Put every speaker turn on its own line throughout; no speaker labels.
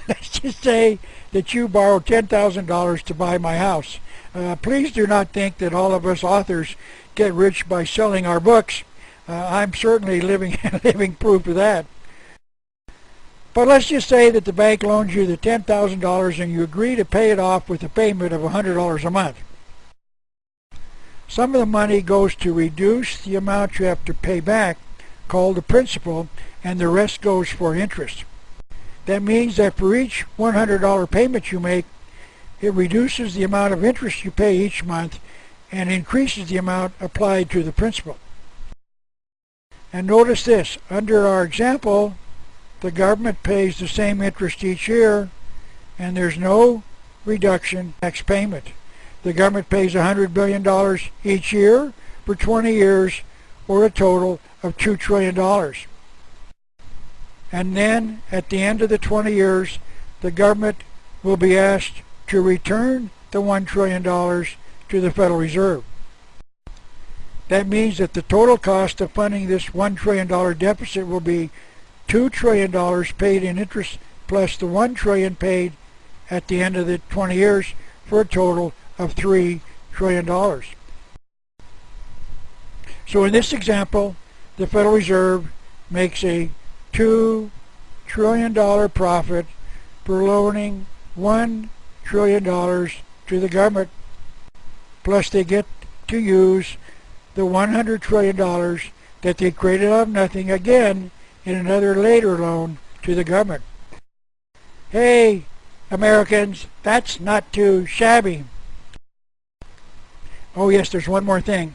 let's just say that you borrowed $10,000 to buy my house. Please do not think that all of us authors get rich by selling our books. I'm certainly living proof of that. But let's just say that the bank loans you the $10,000 and you agree to pay it off with a payment of $100 a month. Some of the money goes to reduce the amount you have to pay back, called the principal, and the rest goes for interest. That means that for each $100 payment you make, it reduces the amount of interest you pay each month and increases the amount applied to the principal. And notice this, under our example, the government pays the same interest each year and there's no reduction in tax payment. The government pays $100 billion each year for 20 years, or a total of $2 trillion. And then, at the end of the 20 years, the government will be asked to return the $1 trillion to the Federal Reserve. That means that the total cost of funding this $1 trillion deficit will be $2 trillion paid in interest plus the $1 trillion paid at the end of the 20 years, for a total of $3 trillion. So in this example, the Federal Reserve makes a $2 trillion profit for loaning $1 trillion to the government, plus they get to use the $100 trillion that they created out of nothing again in another later loan to the government. Hey, Americans, that's not too shabby. Oh yes, there's one more thing.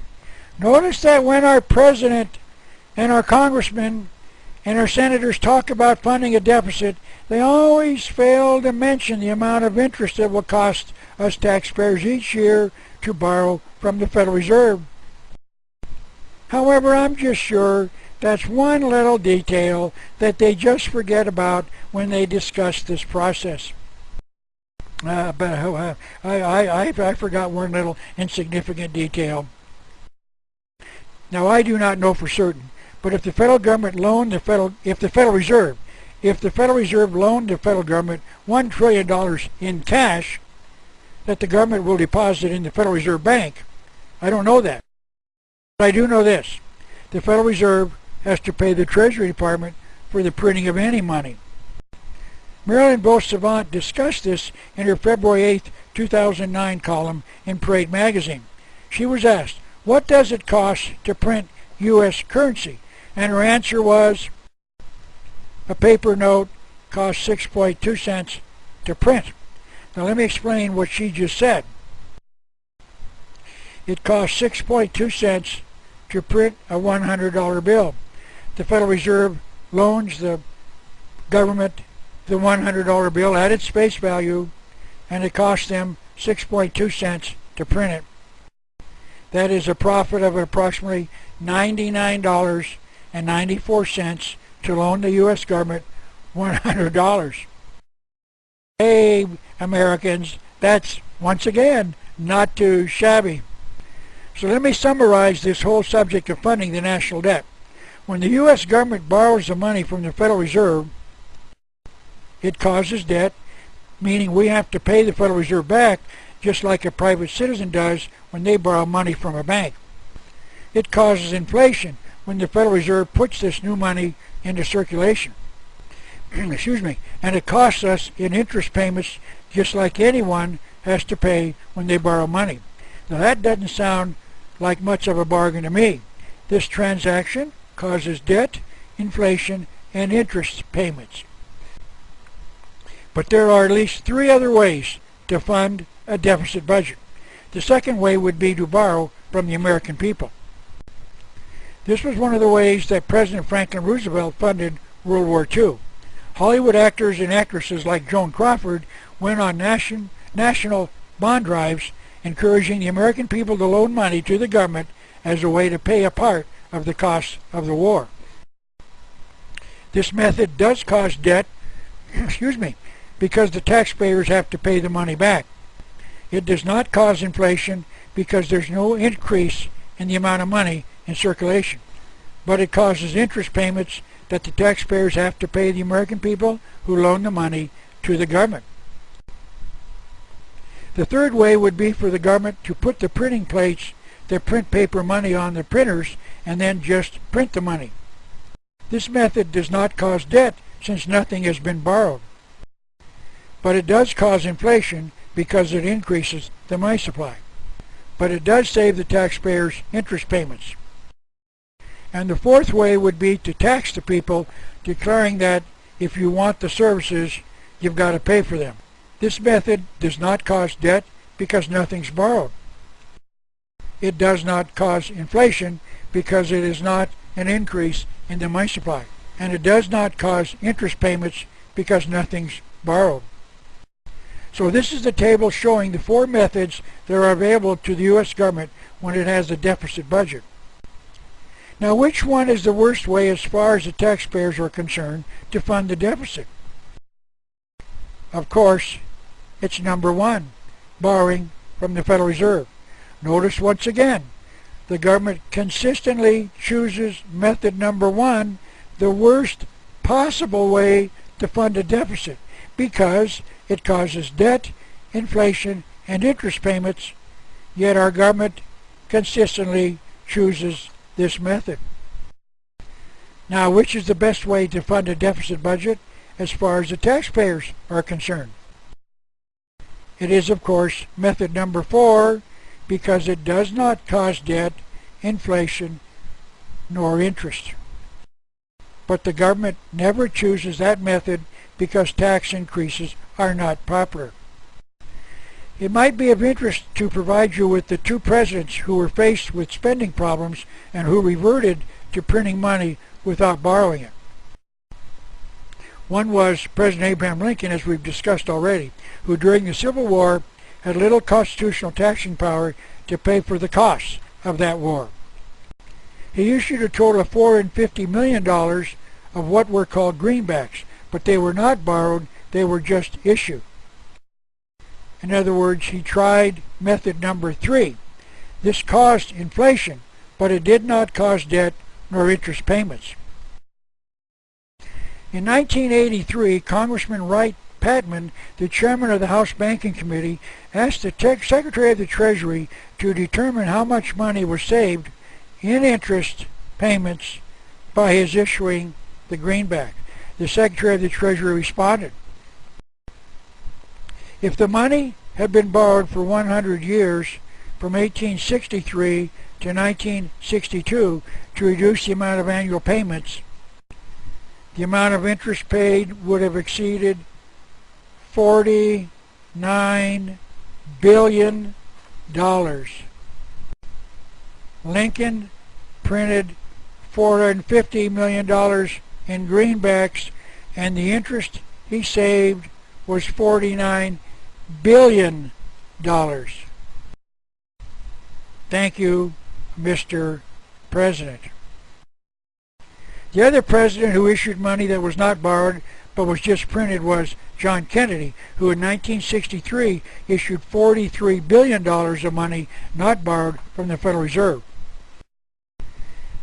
Notice that when our president and our congressmen and our senators talk about funding a deficit, they always fail to mention the amount of interest it will cost us taxpayers each year to borrow from the Federal Reserve. However, I'm just sure that's one little detail that they just forget about when they discuss this process. But I forgot one little insignificant detail. Now, I do not know for certain, but if the federal government loaned if the Federal Reserve loaned the federal government $1 trillion in cash that the government will deposit in the Federal Reserve Bank, I don't know that. But I do know this: the Federal Reserve has to pay the Treasury Department for the printing of any money. Marilyn Beausavant discussed this in her February 8, 2009 column in Parade magazine. She was asked, what does it cost to print U.S. currency? And her answer was, a paper note costs 6.2 cents to print. Now let me explain what she just said. It costs 6.2 cents to print a $100 bill. The Federal Reserve loans the government the $100 bill at its face value, and it costs them 6.2 cents to print it. That is a profit of approximately $99.94 to loan the U.S. government $100. Hey, Americans, that's, once again, not too shabby. So let me summarize this whole subject of funding the national debt. When the U.S. government borrows the money from the Federal Reserve, it causes debt, meaning we have to pay the Federal Reserve back just like a private citizen does when they borrow money from a bank. It causes inflation when the Federal Reserve puts this new money into circulation. Excuse me. And it costs us in interest payments just like anyone has to pay when they borrow money. Now that doesn't sound like much of a bargain to me. This transaction causes debt, inflation, and interest payments. But there are at least 3 other ways to fund a deficit budget. The second way would be to borrow from the American people. This was one of the ways that President Franklin Roosevelt funded World War II. Hollywood actors and actresses like Joan Crawford went on national bond drives encouraging the American people to loan money to the government as a way to pay a part of the costs of the war. This method does cause debt, excuse me, because the taxpayers have to pay the money back. It does not cause inflation because there's no increase in the amount of money in circulation. But it causes interest payments that the taxpayers have to pay the American people who loan the money to the government. The third way would be for the government to put the printing plates that print paper money on the printers and then just print the money. This method does not cause debt since nothing has been borrowed. But it does cause inflation because it increases the money supply. But it does save the taxpayers interest payments. And the fourth way would be to tax the people, declaring that if you want the services, you've got to pay for them. This method does not cause debt because nothing's borrowed. It does not cause inflation because it is not an increase in the money supply. And it does not cause interest payments because nothing's borrowed. So this is the table showing the four methods that are available to the U.S. government when it has a deficit budget. Now, which one is the worst way as far as the taxpayers are concerned to fund the deficit? Of course, it's number one, borrowing from the Federal Reserve. Notice once again, the government consistently chooses method number one, the worst possible way to fund a deficit, because it causes debt, inflation, and interest payments, yet our government consistently chooses this method. Now, which is the best way to fund a deficit budget as far as the taxpayers are concerned? It is, of course, method number four, because it does not cause debt, inflation, nor interest. But the government never chooses that method because tax increases are not popular. It might be of interest to provide you with the two presidents who were faced with spending problems and who reverted to printing money without borrowing it. One was President Abraham Lincoln, as we've discussed already, who during the Civil War had little constitutional taxing power to pay for the costs of that war. He issued a total of $450 million of what were called greenbacks, but they were not borrowed, they were just issued. In other words, he tried method number three. This caused inflation, but it did not cause debt nor interest payments. In 1983, Congressman Wright Patman, the chairman of the House Banking Committee, asked the Secretary of the Treasury to determine how much money was saved in interest payments by his issuing the greenback. The Secretary of the Treasury responded, "If the money had been borrowed for 100 years, from 1863 to 1962, to reduce the amount of annual payments, the amount of interest paid would have exceeded $49 billion. Lincoln printed $450 million in greenbacks, and the interest he saved was $49 billion. Thank you, Mr. President." The other president who issued money that was not borrowed but was just printed was John Kennedy, who in 1963 issued $43 billion of money not borrowed from the Federal Reserve.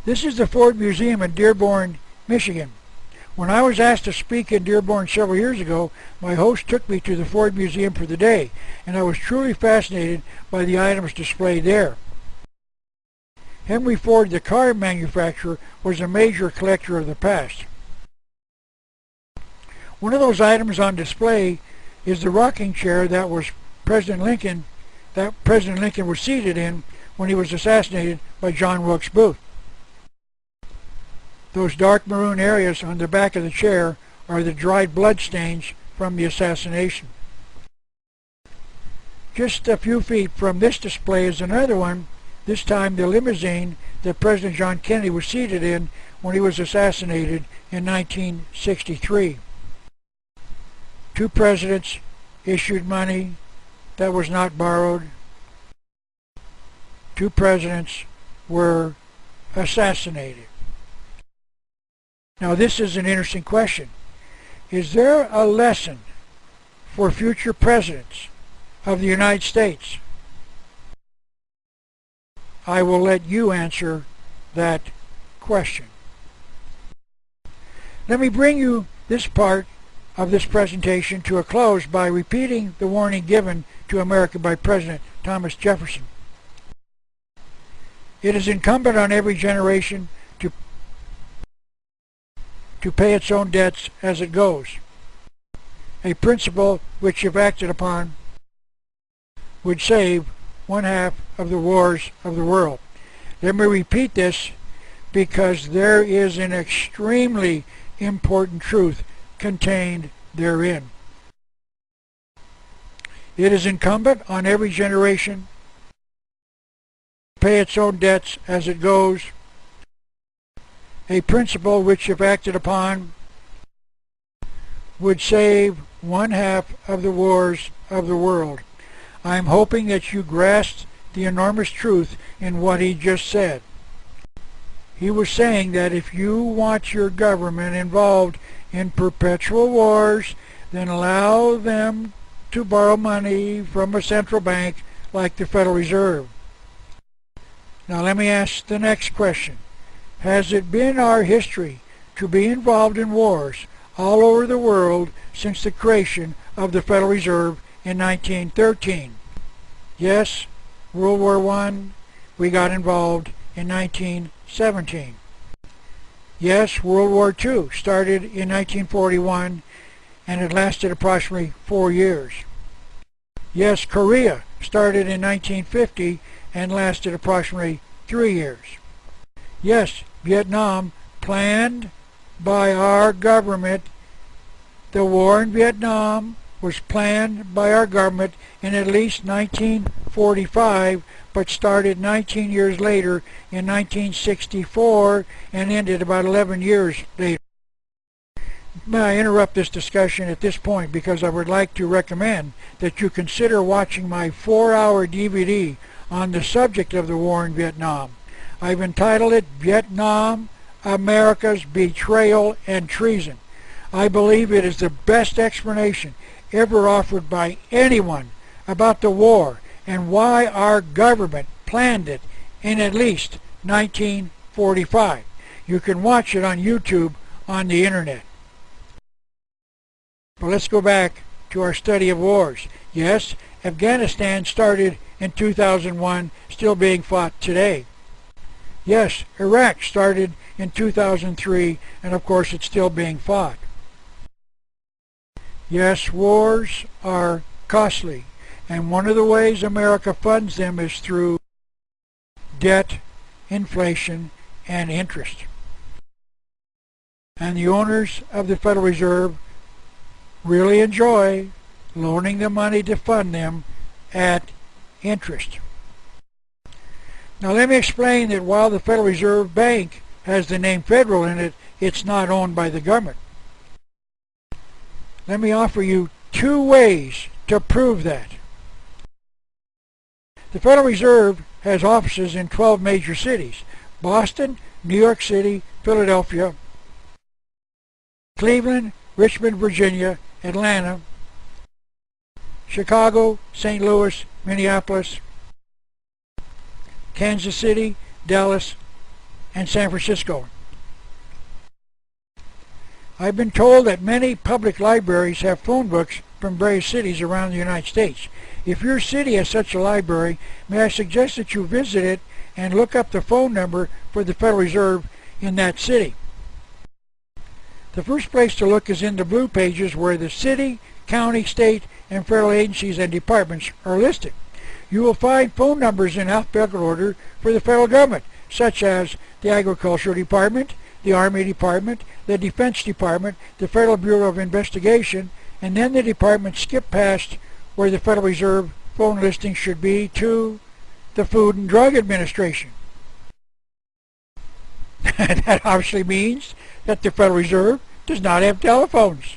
This is the Ford Museum in Dearborn, Michigan. When I was asked to speak in Dearborn several years ago, my host took me to the Ford Museum for the day, and I was truly fascinated by the items displayed there. Henry Ford, the car manufacturer, was a major collector of the past. One of those items on display is the rocking chair that President Lincoln was seated in when he was assassinated by John Wilkes Booth. Those dark maroon areas on the back of the chair are the dried blood stains from the assassination. Just a few feet from this display is another one, this time the limousine that President John Kennedy was seated in when he was assassinated in 1963. Two presidents issued money that was not borrowed. Two presidents were assassinated. Now, this is an interesting question. Is there a lesson for future presidents of the United States? I will let you answer that question. Let me bring you this part of this presentation to a close by repeating the warning given to America by President Thomas Jefferson. It is incumbent on every generation to pay its own debts as it goes, a principle which, if acted upon, would save one half of the wars of the world. Let me repeat this because there is an extremely important truth contained therein. It is incumbent on every generation to pay its own debts as it goes, a principle which, if acted upon, would save one half of the wars of the world. I am hoping that you grasped the enormous truth in what he just said. He was saying that if you want your government involved in perpetual wars, then allow them to borrow money from a central bank like the Federal Reserve. Now let me ask the next question. Has it been our history to be involved in wars all over the world since the creation of the Federal Reserve in 1913? Yes, World War I, we got involved in 1917. Yes, World War II started in 1941 and it lasted approximately 4 years. Yes, Korea started in 1950 and lasted approximately 3 years. Yes, Vietnam, planned by our government. The war in Vietnam was planned by our government in at least 1945, but started 19 years later in 1964 and ended about 11 years later. May I interrupt this discussion at this point because I would like to recommend that you consider watching my 4-hour DVD on the subject of the war in Vietnam. I've entitled it Vietnam, America's Betrayal and Treason. I believe it is the best explanation ever offered by anyone about the war and why our government planned it in at least 1945. You can watch it on YouTube on the internet. But let's go back to our study of wars. Yes, Afghanistan started in 2001, still being fought today. Yes, Iraq started in 2003, and of course it's still being fought. Yes, wars are costly, and one of the ways America funds them is through debt, inflation, and interest. And the owners of the Federal Reserve really enjoy loaning the money to fund them at interest. Now let me explain that while the Federal Reserve Bank has the name Federal in it, it's not owned by the government. Let me offer you 2 ways to prove that. The Federal Reserve has offices in 12 major cities: Boston, New York City, Philadelphia, Cleveland, Richmond, Virginia, Atlanta, Chicago, St. Louis, Minneapolis, Kansas City, Dallas, and San Francisco. I've been told that many public libraries have phone books from various cities around the United States. If your city has such a library, may I suggest that you visit it and look up the phone number for the Federal Reserve in that city. The first place to look is in the blue pages where the city, county, state, and federal agencies and departments are listed. You will find phone numbers in alphabetical order for the federal government, such as the Agricultural Department, the Army Department, the Defense Department, the Federal Bureau of Investigation, and then the departments skip past where the Federal Reserve phone listing should be to the Food and Drug Administration. That obviously means that the Federal Reserve does not have telephones.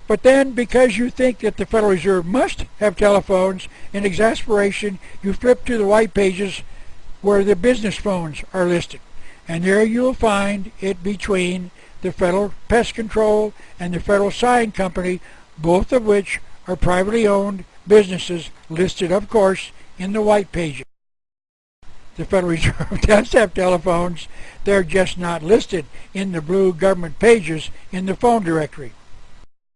But then, because you think that the Federal Reserve must have telephones, in exasperation, you flip to the white pages where the business phones are listed. And there you'll find it between the Federal Pest Control and the Federal Sign Company, both of which are privately owned businesses listed, of course, in the white pages. The Federal Reserve does have telephones. They're just not listed in the blue government pages in the phone directory.